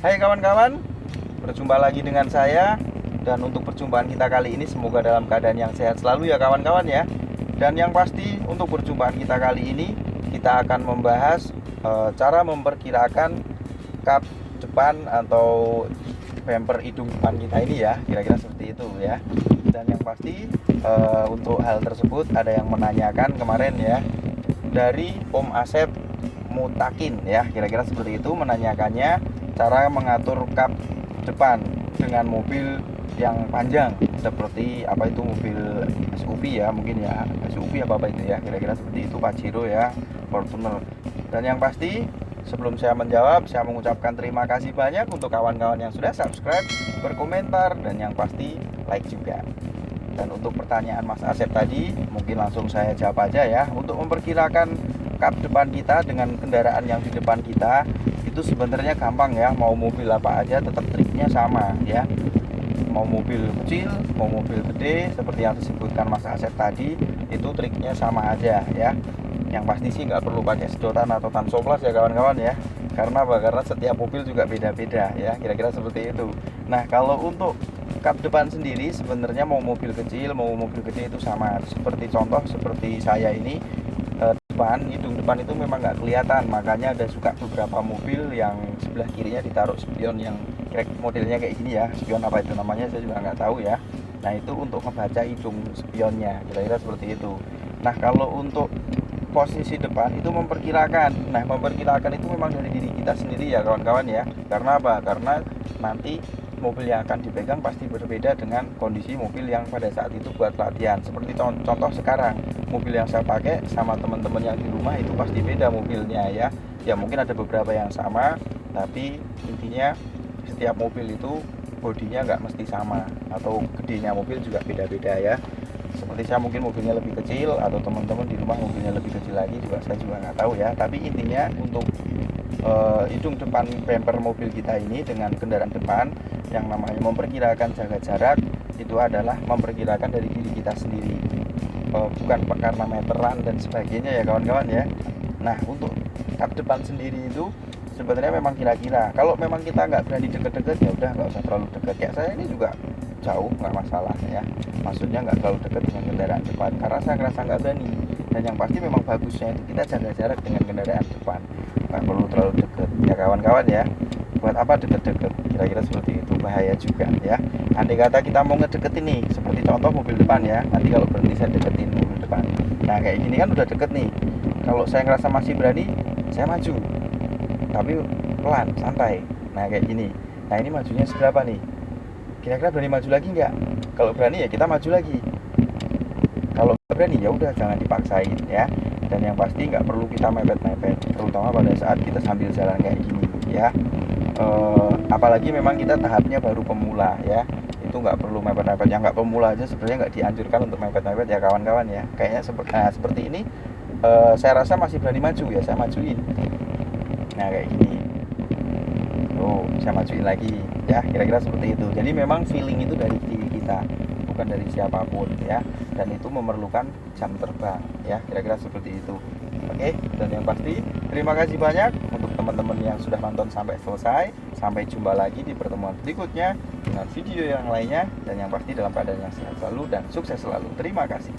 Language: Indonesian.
Hai kawan-kawan, berjumpa lagi dengan saya. Dan untuk perjumpaan kita kali ini semoga dalam keadaan yang sehat selalu ya kawan-kawan ya. Dan yang pasti untuk perjumpaan kita kali ini kita akan membahas cara memperkirakan kap depan atau bumper hidung depan kita ini ya, kira-kira seperti itu ya. Dan yang pasti untuk hal tersebut ada yang menanyakan kemarin ya, dari Om Asep Mutakin ya, kira-kira seperti itu menanyakannya cara mengatur kap depan dengan mobil yang panjang seperti apa itu, mobil SUV ya, mungkin ya SUV apa itu ya, kira-kira seperti itu, Pajero ya, Fortuner. Dan yang pasti sebelum saya menjawab, saya mengucapkan terima kasih banyak untuk kawan-kawan yang sudah subscribe, berkomentar, dan yang pasti like juga. Dan untuk pertanyaan Mas Asep tadi, mungkin langsung saya jawab aja ya. Untuk memperkirakan kap depan kita dengan kendaraan yang di depan kita itu sebenarnya gampang ya. Mau mobil apa aja tetap triknya sama ya. Mau mobil kecil, mau mobil gede, seperti yang disebutkan Mas Asep tadi, itu triknya sama aja ya. Yang pasti sih nggak perlu pakai sedotan atau tansoplas ya kawan-kawan ya. Karena apa? Karena setiap mobil juga beda-beda ya, kira-kira seperti itu. Nah, kalau untuk kap depan sendiri sebenarnya mau mobil kecil mau mobil gede itu sama. Seperti contoh seperti saya ini, hidung depan itu memang nggak kelihatan, makanya ada suka beberapa mobil yang sebelah kirinya ditaruh spion yang modelnya kayak gini ya. Spion apa itu namanya saya juga nggak tahu ya. Nah, itu untuk membaca hidung spionnya, kira-kira seperti itu. Nah, kalau untuk posisi depan itu memperkirakan. Nah, memperkirakan itu memang dari diri kita sendiri ya kawan-kawan ya. Karena apa? Karena nanti mobil yang akan dipegang pasti berbeda dengan kondisi mobil yang pada saat itu buat latihan. Seperti contoh sekarang, mobil yang saya pakai sama teman-teman yang di rumah itu pasti beda mobilnya ya. Ya mungkin ada beberapa yang sama, tapi intinya setiap mobil itu bodinya nggak mesti sama, atau gedenya mobil juga beda-beda ya. Seperti saya mungkin mobilnya lebih kecil, atau teman-teman di rumah mobilnya lebih kecil lagi, juga saya juga nggak tahu ya. Tapi intinya untuk hidung depan bumper mobil kita ini dengan kendaraan depan, yang namanya memperkirakan jaga jarak itu adalah memperkirakan dari diri kita sendiri, bukan karena meteran dan sebagainya ya kawan-kawan ya. Nah, untuk kap depan sendiri itu sebenarnya memang kira-kira, kalau memang kita nggak berani deket-deket ya udah nggak usah terlalu deket. Kayak saya ini juga jauh nggak masalah ya, maksudnya nggak terlalu dekat dengan kendaraan depan karena saya ngerasa nggak berani. Dan yang pasti memang bagusnya itu kita jaga jarak dengan kendaraan depan, nggak perlu terlalu dekat ya kawan-kawan ya. Buat apa deket-deket, kira-kira seperti itu, bahaya juga ya. Andai kata kita mau ngedeketin nih, seperti contoh mobil depan ya, nanti kalau berhenti saya deketin mobil depan, nah kayak gini kan udah deket nih. Kalau saya ngerasa masih berani, saya maju tapi pelan, santai. Nah kayak gini. Nah, ini majunya seberapa nih, kira-kira berani maju lagi nggak? Kalau berani ya kita maju lagi, kalau nggak berani ya udah jangan dipaksain ya. Dan yang pasti nggak perlu kita mepet-mepet, terutama pada saat kita sambil jalan kayak gini ya. Apalagi memang kita tahapnya baru pemula ya, itu nggak perlu mepet-mepet. Yang nggak pemula aja sebenarnya nggak dianjurkan untuk mepet-mepet ya kawan-kawan ya. Kayaknya seperti ini, saya rasa masih berani maju ya, saya majuin. Nah kayak gini, tuh saya majuin lagi ya, kira-kira seperti itu. Jadi memang feeling itu dari diri kita, bukan dari siapapun ya. Dan itu memerlukan jam terbang ya, kira-kira seperti itu. Oke, dan yang pasti terima kasih banyak untuk teman-teman yang sudah nonton sampai selesai. Sampai jumpa lagi di pertemuan berikutnya dengan video yang lainnya. Dan yang pasti dalam keadaan yang sehat selalu dan sukses selalu. Terima kasih.